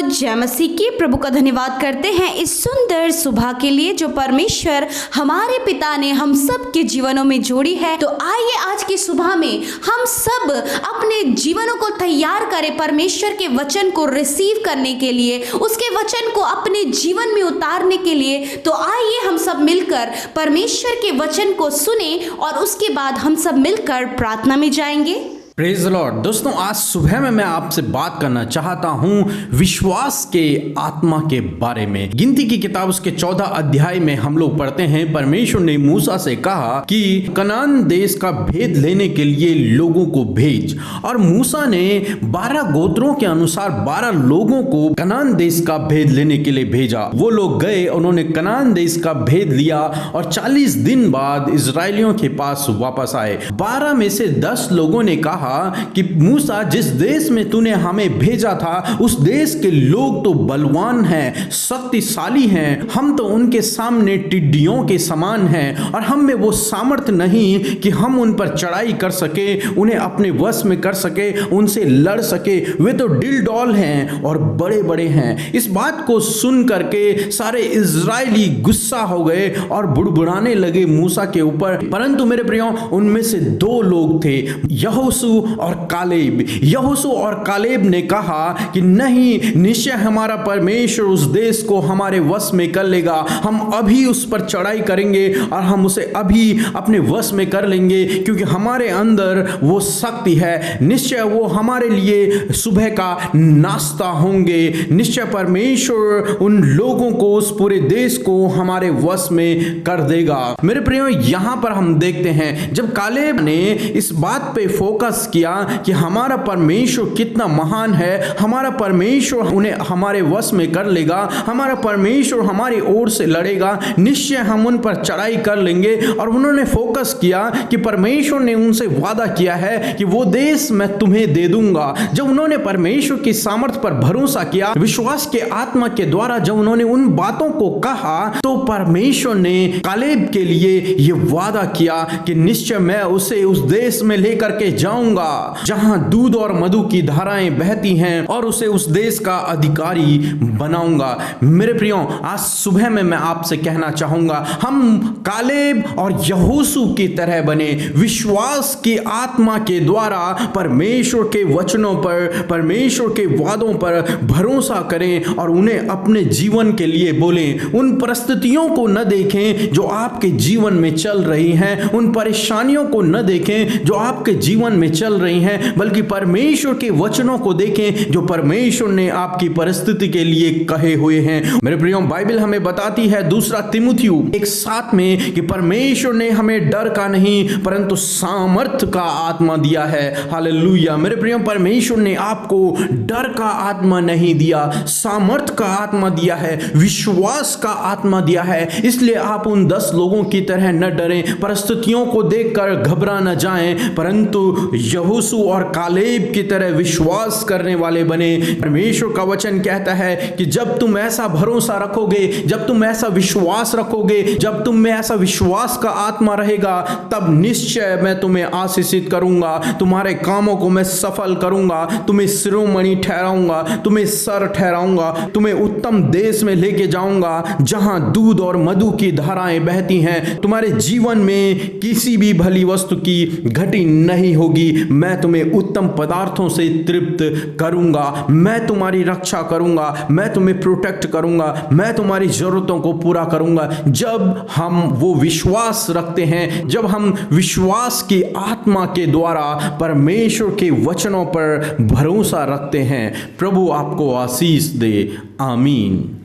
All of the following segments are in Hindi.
जय मसीह की। प्रभु का धन्यवाद करते हैं इस सुंदर सुबह के लिए जो परमेश्वर हमारे पिता ने हम सब के जीवनों में जोड़ी है। तो आइए आज की सुबह में हम सब अपने जीवनों को तैयार करें परमेश्वर के वचन को रिसीव करने के लिए, उसके वचन को अपने जीवन में उतारने के लिए। तो आइए हम सब मिलकर परमेश्वर के वचन को सुने और उसके बाद हम सब मिलकर प्रार्थना में जाएंगे। Praise the Lord. दोस्तों, आज सुबह में मैं आपसे बात करना चाहता हूं विश्वास के आत्मा के बारे में। गिनती की किताब उसके 14 अध्याय में हम लोग पढ़ते हैं, परमेश्वर ने मूसा से कहा कि कनान देश का भेद लेने के लिए लोगों को भेज। और मूसा ने 12 गोत्रों के अनुसार 12 लोगों को कनान देश का भेद लेने के लिए भेजा। वो लोग गए, उन्होंने कनान देश का भेद लिया और 40 दिन बाद इजरायलियों के पास वापस आए। 12 में से 10 लोगों ने कहा कि मूसा, जिस देश में तूने हमें भेजा था उस देश के लोग तो बलवान हैं, शक्तिशाली हैं, हम तो उनके सामने टिड्डियों के समान हैं और हम में वो सामर्थ्य नहीं कि हम उन पर चढ़ाई कर सके, उन्हें अपने वश में कर सके, उनसे लड़ सके। वे तो डिलडॉल हैं और बड़े बड़े हैं। इस बात को सुन करके सारे इजरायली गुस्सा हो गए और बुड़बुड़ाने लगे मूसा के ऊपर। परंतु मेरे प्रियो, उनमें से 2 लोग थे, यहोशू और कालेब। यहोशू और कालेब ने कहा कि नहीं, निश्चय हमारा परमेश्वर उस देश को हमारे वश में कर लेगा। हम अभी उस पर चढ़ाई करेंगे और हम उसे अभी अपने वश में कर लेंगे, क्योंकि हमारे अंदर वो शक्ति है। निश्चय वो हमारे लिए सुबह का नाश्ता होंगे। निश्चय परमेश्वर उन लोगों को, उस पूरे देश को हमारे वश में कर देगा। मेरे प्रियो, यहां पर हम देखते हैं जब कालेब ने इस बात पे फोकस किया कि हमारा परमेश्वर कितना महान है, हमारा परमेश्वर उन्हें हमारे वश में कर लेगा, हमारा परमेश्वर हमारी ओर से लड़ेगा, निश्चय हम उन पर चढ़ाई कर लेंगे। और उन्होंने फोकस किया कि परमेश्वर ने उनसे वादा किया है कि वो देश मैं तुम्हें दे दूंगा। जब उन्होंने परमेश्वर की सामर्थ्य पर भरोसा किया, विश्वास के आत्मा के द्वारा जब उन्होंने उन बातों को कहा, तो परमेश्वर ने कालेब के लिए यह वादा किया कि निश्चय मैं उसे उस देश में लेकर के जाऊंगा जहां दूध और मधु की धाराएं बहती हैं, और उसे उस देश का अधिकारी बनाऊंगा। मेरे प्रियो, आज सुबह में मैं आपसे कहना चाहूंगा, हम कालेब और यहोशू की तरह बने, विश्वास की आत्मा के द्वारा परमेश्वर के वचनों पर, परमेश्वर के वादों पर भरोसा करें और उन्हें अपने जीवन के लिए बोलें। उन परिस्थितियों को न देखें जो आपके जीवन में चल रही हैं, उन परेशानियों को न देखें जो आपके जीवन में चल रही हैं, बल्कि परमेश्वर के वचनों को देखें जो परमेश्वर ने आपकी परिस्थिति के लिए कहे हुए हैं। मेरे प्रियो, बाइबल हमें बताती है 2 तीमुथियु 1:7 में कि परमेश्वर ने हमें डर का नहीं परंतु सामर्थ्य का आत्मा दिया है। हालेलुया। मेरे प्रियो, परमेश्वर ने आपको डर का आत्मा नहीं दिया, सामर्थ्य का आत्मा दिया है, विश्वास का आत्मा दिया है। इसलिए आप उन 10 लोगों की तरह न डरें, परिस्थितियों को देखकर घबरा न जाएं, परंतु यहोशू और कालेब की तरह विश्वास करने वाले बने। परमेश्वर का वचन कहता है कि जब तुम ऐसा भरोसा रखोगे, जब तुम ऐसा विश्वास रखोगे, जब तुम में ऐसा विश्वास का आत्मा रहेगा, तब निश्चय मैं तुम्हें आशीषित करूंगा, तुम्हारे कामों को मैं सफल करूंगा, तुम्हें शिरोमणि ठहराऊंगा, तुम्हें सर ठहराऊंगा, तुम्हें उत्तम देश में लेके जाऊंगा जहां दूध और मधु की धाराएं बहती हैं। तुम्हारे जीवन में किसी भी भली वस्तु की घटी नहीं होगी। मैं तुम्हें उत्तम पदार्थों से तृप्त करूंगा, मैं तुम्हारी रक्षा करूंगा, मैं तुम्हें प्रोटेक्ट करूंगा, मैं तुम्हारी जरूरतों को पूरा करूंगा। जब हम वो विश्वास रखते हैं, जब हम विश्वास की आत्मा के द्वारा परमेश्वर के वचनों पर भरोसा रखते हैं, प्रभु आपको आशीष दे। आमीन।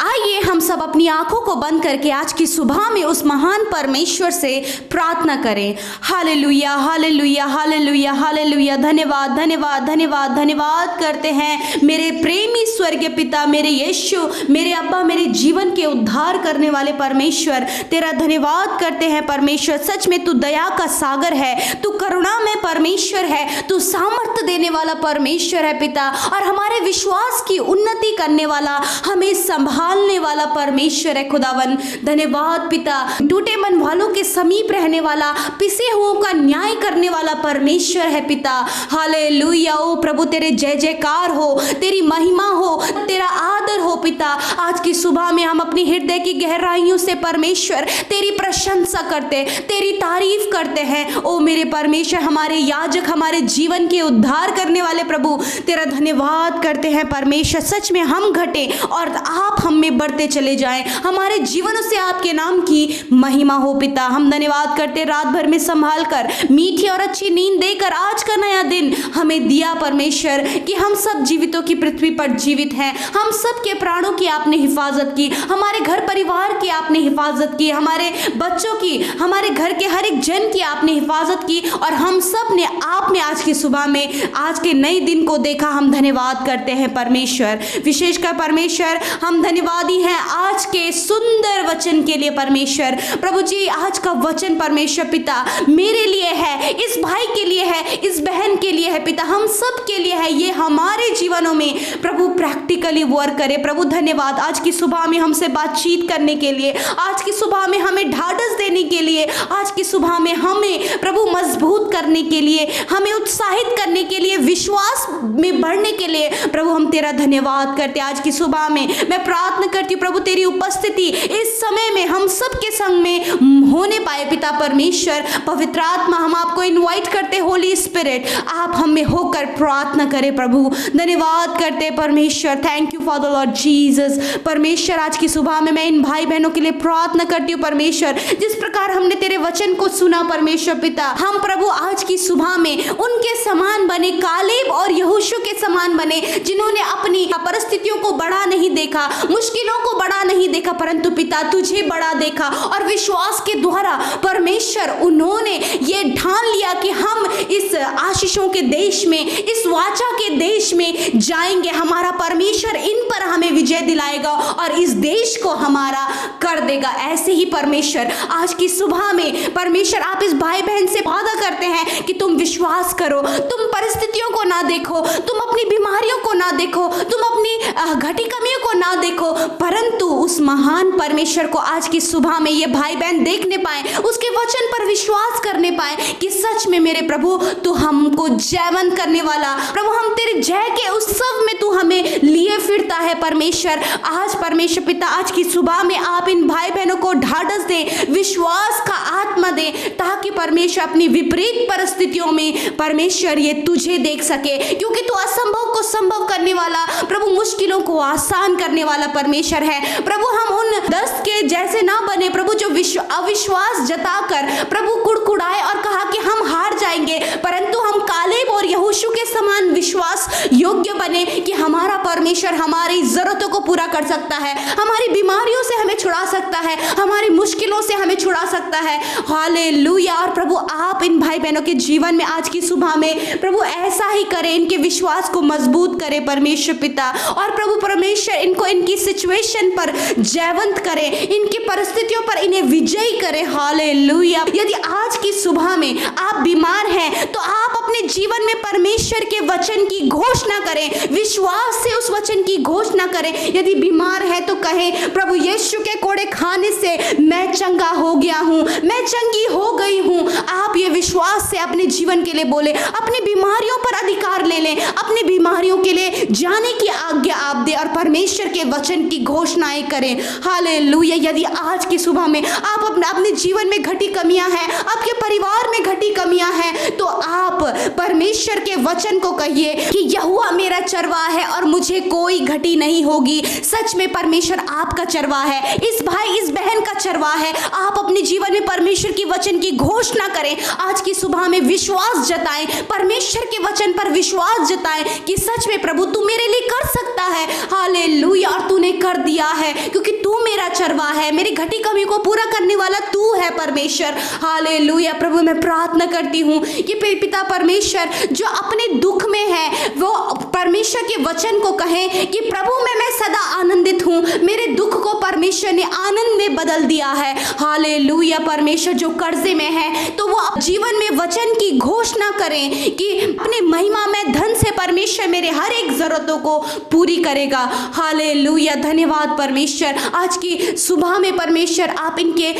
आइए हम सब अपनी आंखों को बंद करके आज की सुबह में उस महान परमेश्वर से प्रार्थना करें। Hallelujah, hallelujah, hallelujah, hallelujah. धन्यवाद, धन्यवाद, धन्यवाद, धन्यवाद करते हैं मेरे प्रेमी स्वर्गीय पिता, मेरे यीशु, मेरे अब्बा, मेरे जीवन के उद्धार करने वाले परमेश्वर। तेरा धन्यवाद करते हैं परमेश्वर। सच में तू दया का सागर है, तू करुणा में परमेश्वर है, तू सामर्थ्य देने वाला परमेश्वर है पिता, और हमारे विश्वास की उन्नति करने वाला, हमें संभाल संभालने वाला परमेश्वर है खुदावन। धन्यवाद पिता, टूटे मन वालों के समीप रहने वाला, पिसे हुओं का न्याय करने वाला परमेश्वर है पिता। हालेलुया। ओ प्रभु तेरे जय जयकार हो, तेरी महिमा हो, तेरा आदर हो पिता। आज की सुबह में हम अपनी हृदय की गहराइयों से परमेश्वर तेरी प्रशंसा करते, तेरी तारीफ करते हैं। ओ मेरे परमेश्वर, हमारे याजक, हमारे जीवन के उद्धार करने वाले प्रभु, तेरा धन्यवाद करते हैं परमेश्वर। सच में हम घटे और आप हम में बढ़ते चले जाएं, हमारे जीवनों से आपके नाम की महिमा हो पिता। हम धन्यवाद करते, रात भर में संभाल कर मीठी और अच्छी नींद देकर आज का नया दिन हमें दिया परमेश्वर, कि हम सब जीवितों की पृथ्वी पर जीवित हैं। हम सब के प्राणों की आपने हिफाजत की, हमारे घर परिवार की आपने हिफाजत की, हमारे बच्चों की, हमारे घर के हर एक जन की आपने हिफाजत की, और हम सब ने आप में आज की सुबह में आज के नए दिन को देखा। हम धन्यवाद करते हैं परमेश्वर। विशेषकर परमेश्वर हम धन्यवादी हैं आज के सुंदर वचन के लिए परमेश्वर। प्रभु जी, आज का वचन परमेश्वर पिता मेरे लिए है, इस भाई के लिए है, इस बहन के लिए है पिता, हम सब के लिए है। ये हमारे जीवनों में प्रभु प्रैक्टिकली वर्क करे। प्रभु धन्यवाद आज की सुबह में हमसे बातचीत करने के लिए, आज की सुबह में हमें ढाढ़स देने के लिए, आज की सुबह में हमें प्रभु मजबूत करने के लिए, हमें उत्साहित करने के लिए, विश्वास में बढ़ने के लिए प्रभु हम तेरा धन्यवाद करते। आज की सुबह में मैं प्रार्थना करती हूँ प्रभु तेरी उपस्थिति इस समय में हम सब के संग में होने पाए पिता परमेश्वर। पवित्र आत्मा, हम आपको इनवाइट करते, होली स्पिरिट आप हम में होकर प्रार्थना करें प्रभु। धन्यवाद करते परमेश्वर। Thank you for the Lord Jesus. परमेश्वर आज की सुबह में मैं इन भाई बहनों के लिए प्रार्थना करती हूँ परमेश्वर, जिस प्रकार हमने तेरे वचन को सुना परमेश्वर पिता, हम प्रभु आज की सुबह में उनके समान बने, कालेब और यहोशू के समान बने, जिन्होंने अपनी परिस्थितियों को बड़ा नहीं देखा, मुश्किलों को बड़ा नहीं देखा, परंतु पिता तुझे बड़ा देखा, और विश्वास के द्वारा परमेश्वर उन्होंने ये ठान लिया कि हम इस आशीषों के देश में, इस वाचा के देश में जाएंगे। हमारा परमेश्वर इन पर हमें विजय दिलाएगा और इस देश को हमारा कर देगा। ऐसे ही परमेश्वर आज की सुबह में परमेश्वर आप इस भाई बहन से वादा करते हैं कि तुम विश्वास करो, तुम परिस्थितियों को ना देखो, तुम अपनी बीमारियों को ना देखो, तुम अपनी घटी कमियों को ना देखो, परंतु उस महान परमेश्वर को आज की सुबह में ये भाई बहन देखने पाए, उसके वचन पर विश्वास करने पाए कि सच में मेरे प्रभु तू हमको जयवंत करने वाला, प्रभु हम तेरे जय के उत्सव में तू हमें लिए फिरता है परमेश्वर। आज परमेश्वर पिता आज की सुबह में आप इन भाई बहनों को ढाढ़स दे, विश्वास का आत्मा दे, ताकि परमेश्वर अपनी विपरीत परिस्थितियों में परमेश्वर ये तुझे देख सके, क्योंकि तू असंभव को संभव करने वाला प्रभु, मुश्किलों को आसान करने वाला परमेश्वर है। प्रभु हम उन 10 के जैसे ना बने प्रभु, जो अविश्वास जताकर प्रभु कुड़कुड़ाए और कहा कि हम हार जाएंगे, परंतु हम कालेब और यहोशू के समान विश्वास योग्य बने कि हमारा परमेश्वर हमारी जरूरतों को पूरा कर सकता है, हमारी बीमारियों से हमें छुड़ा सकता है, हमारी मुश्किलों से हमें छुड़ा सकता है। हालेलुया। और प्रभु आप इन भाई बहनों के जीवन में आज की सुबह में प्रभु ऐसा ही करें, इनके विश्वास को मजबूत करें परमेश्वर पिता, और प्रभु परमेश्वर इनको इनकी सिचुएशन पर जयवंत करें, इनकी परिस्थितियों पर इन्हें विजयी करें। हालेलुया। यदि आज की सुबह में आप बीमार हैं तो आप अपने जीवन में परमेश्वर के वचन की घोषणा करें, विश्वास से उस वचन की घोषणा करें। यदि बीमार है तो कहें प्रभु यीशु के कोड़े खाने से मैं चंगा हो गया हूं, मैं चंगी हो गई हूं। आप ये विश्वास से अपने जीवन के लिए बोले, अपनी बीमारियों पर अधिकार ले लें, अपनी बीमारियों के लिए जाने की आज्ञा आप दे और परमेश्वर के वचन की घोषणाएं करें। हालेलुया। यदि आज की सुबह में आप अपने जीवन में घटी कमियां हैं, आपके परिवार में घटी कमियां हैं, तो आप परमेश्वर के वचन को कहिए कि यहोवा मेरा चरवाहा है और मुझे कोई घटी नहीं होगी। सच में परमेश्वर आपका चरवाहा है, इस भाई इस बहन का चरवाहा है। आप अपने जीवन में परमेश्वर की वचन की घोषणा करें। आज की सुबह में विश्वास जताएं, परमेश्वर के वचन पर विश्वास जताएं कि सच में प्रभु तू मेरे लिए कर सकता है। हालेलुया। और तूने कर दिया है, क्योंकि तू मेरा चरवाहा है, मेरी घटी कमी को पूरा करने वाला तू है परमेश्वर। हालेलुया। प्रभु मैं प्रार्थना करती हूँ कि पिता परमेश्वर जो अपने दुख में है वो परमेश्वर के वचन को कहें कि प्रभु मैं सदा आनंदित हूँ, मेरे दुख को परमेश्वर ने आनंद में बदल दिया है। हालेलुया। परमेश्वर जो कर्जे में है तो वो जीवन जीवन में वचन की घोषणा करें कि अपने महिमा में धन से परमेश्वर मेरे हर एक जरूरतों को पूरी करेगा। हालेलुया, धन्यवाद परमेश्वर। आज की सुबह में परमेश्वर आप इनके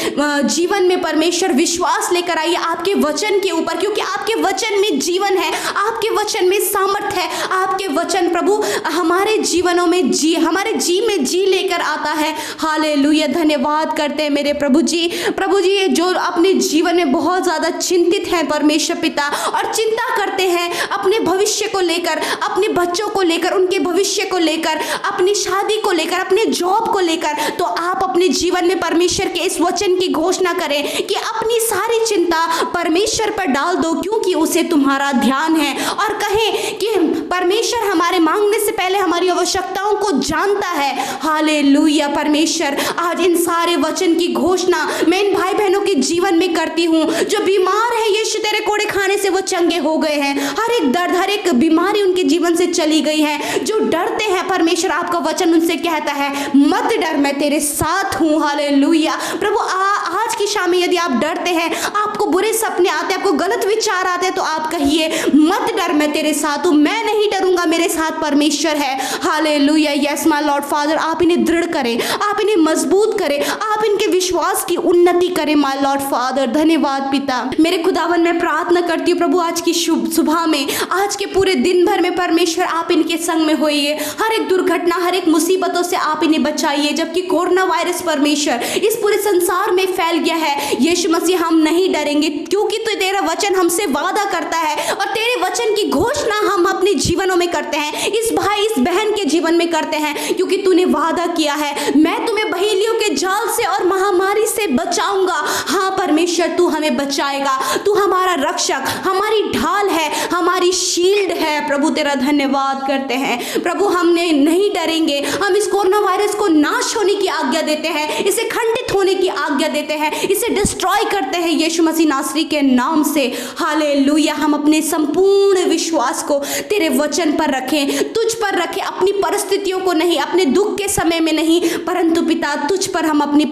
जीवन में परमेश्वर विश्वास लेकर आइए आपके वचन के ऊपर, क्योंकि आपके वचन में जीवन है, आपके वचन में सामर्थ है। आपके वचन प्रभु हमारे जीवनों में हमारे जी लेकर आता है। हालेलुया, धन्यवाद करते हैं मेरे प्रभु जी। प्रभु जी जो अपने जीवन में बहुत ज़्यादा चिंतित हैं परमेश्वर पिता, और चिंता करते हैं अपने भविष्य को लेकर, अपने बच्चों को लेकर, उनके भविष्य को लेकर, अपनी शादी को लेकर, अपने जॉब को लेकर, तो आप अपने जीवन में परमेश्वर के इस वचन की घोषणा करें कि अपनी सारी चिंता परमेश्वर पर डाल दो, क्योंकि उसे तुम्हारा ध्यान है। और कहें कि परमेश्वर हमारे मांगने से पहले हमारी आवश्यकताओं को जानता है। हालेलुया परमेश्वर, आज इन सारे वचन की घोषणा मैं इन भाई बहनों के जीवन में करती हूँ जो बीमार है। यीशु तेरे कोड़े खाने से वो चंगे हो गए हैं, हर एक दर्द, हर एक बीमारी उनके जीवन से चली गई है। जो डरते हैं परमेश्वर आपका वचन उनसे कहता है मत डर, मैं तेरे साथ हूँ। हालेलुया प्रभु, आज की शाम में यदि आप डरते हैं, आपको बुरे सपने आते हैं, आपको गलत विचार आते हैं, तो आप कहिए मत डर, मैं तेरे साथ हूँ, मैं नहीं डरूंगा, मेरे साथ परमेश्वर है। Hallelujah, yes my Lord father, आप इन्हें दृढ़ करें, आप इन्हें मजबूत करें, आप इनके विश्वास की उन्नति करें माय लॉर्ड फादर। धन्यवाद पिता। मेरे खुदावन मैं प्रार्थना करती हूँ प्रभु आज की सुबह में, आज के पूरे दिन भर में परमेश्वर आप इनके संग में होइए। हर एक दुर्घटना, हर एक मुसीबतों से आप इन्हें बचाइए। जबकि कोरोना वायरस परमेश्वर इस पूरे संसार में फैल गया है, यीशु मसीह हम नहीं डरेंगे, क्योंकि तो तेरा वचन हमसे वादा करता है और तेरे वचन की घोषणा हम अपने जीवनों में करते हैं, इस भाई इस बहन के जीवन में करते हैं, क्योंकि तूने वादा किया है मैं तुम्हें बहेलियों के जाल से और महामारी से बचाऊंगा। हाँ परमेश्वर, तू हमें बचाएगा, तू हमारा रक्षक, हमारी ढाल है, हमारी शील्ड है। प्रभु तेरा धन्यवाद करते हैं प्रभु, हमने नहीं डरेंगे। हम इस कोरोना वायरस को नाश होने की आज्ञा देते हैं, इसे खंडित होने की आज्ञा देते हैं, इसे डिस्ट्रॉय करते हैं यीशु मसीह नासरी के नाम से। हालेलुया, हम अपने संपूर्ण विश्वास को तेरे वचन पर रखें, तुझ पर रखें, अपनी परिस्थितियों को नहीं, अपने दुख के समय में नहीं, परंतु पिता तुझ पर हम अपनी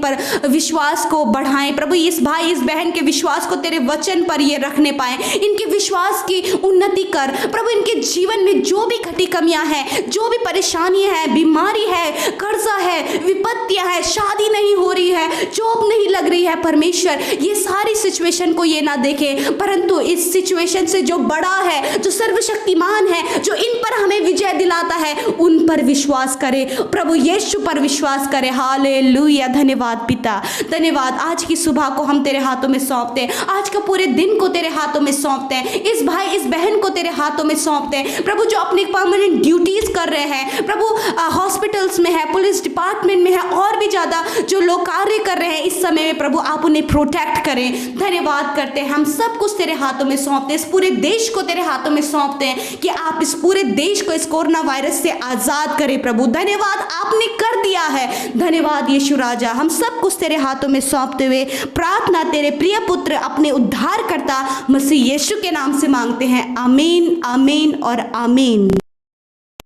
विश्वास को बढ़ाएं। प्रभु इस भाई इस बहन के विश्वास को तेरे वचन पर ये रखने पाए, इनके विश्वास की उन्नति कर प्रभु। इनके जीवन में जो भी घटी कमियां हैं, जो भी परेशानियां हैं, बीमारी है, कर्जा है, विपत्तियां है, शादी नहीं हो रही है, जॉब नहीं लग रही है, परमेश्वर ये सारी सिचुएशन को ये ना देखे, परंतु इस सिचुएशन से जो बड़ा है, जो सर्वशक्तिमान है, जो इन पर हमें विजय दिलाता है, उन पर विश्वास करे प्रभु, यीशु पर विश्वास करे। हालेलुया, धन्यवाद पिता, धन्यवाद। आज की सुबह को हम तेरे हाथों में सौंपते हैं, आज का पूरे दिन को तेरे हाथों में सौंपते हैं, इस भाई इस बहन को तेरे हाथों में सौंपते हैं प्रभु, जो अपने परमानेंट ड्यूटीज कर रहे हैं प्रभु, हॉस्पिटल्स में है, पुलिस डिपार्टमेंट में है, और भी ज्यादा जो लोग कार्य कर रहे हैं इस समय में प्रभु, आप उन्हें प्रोटेक्ट करें। धन्यवाद करते हैं, हम सब कुछ तेरे हाथों में सौंपते हैं, इस पूरे देश को तेरे हाथों में सौंपते हैं कि आप इस पूरे देश को इस कोरोना वायरस से आजाद करें प्रभु। धन्यवाद, आपने कर दिया है। धन्यवाद यीशु राजा, हम सब कुछ तेरे हाथों में सौंपते हुए प्रार्थना तेरे प्रिय पुत्र अपने उद्धारकर्ता मसीह यीशु के नाम से मांगते हैं। आमीन, आमीन और आमीन।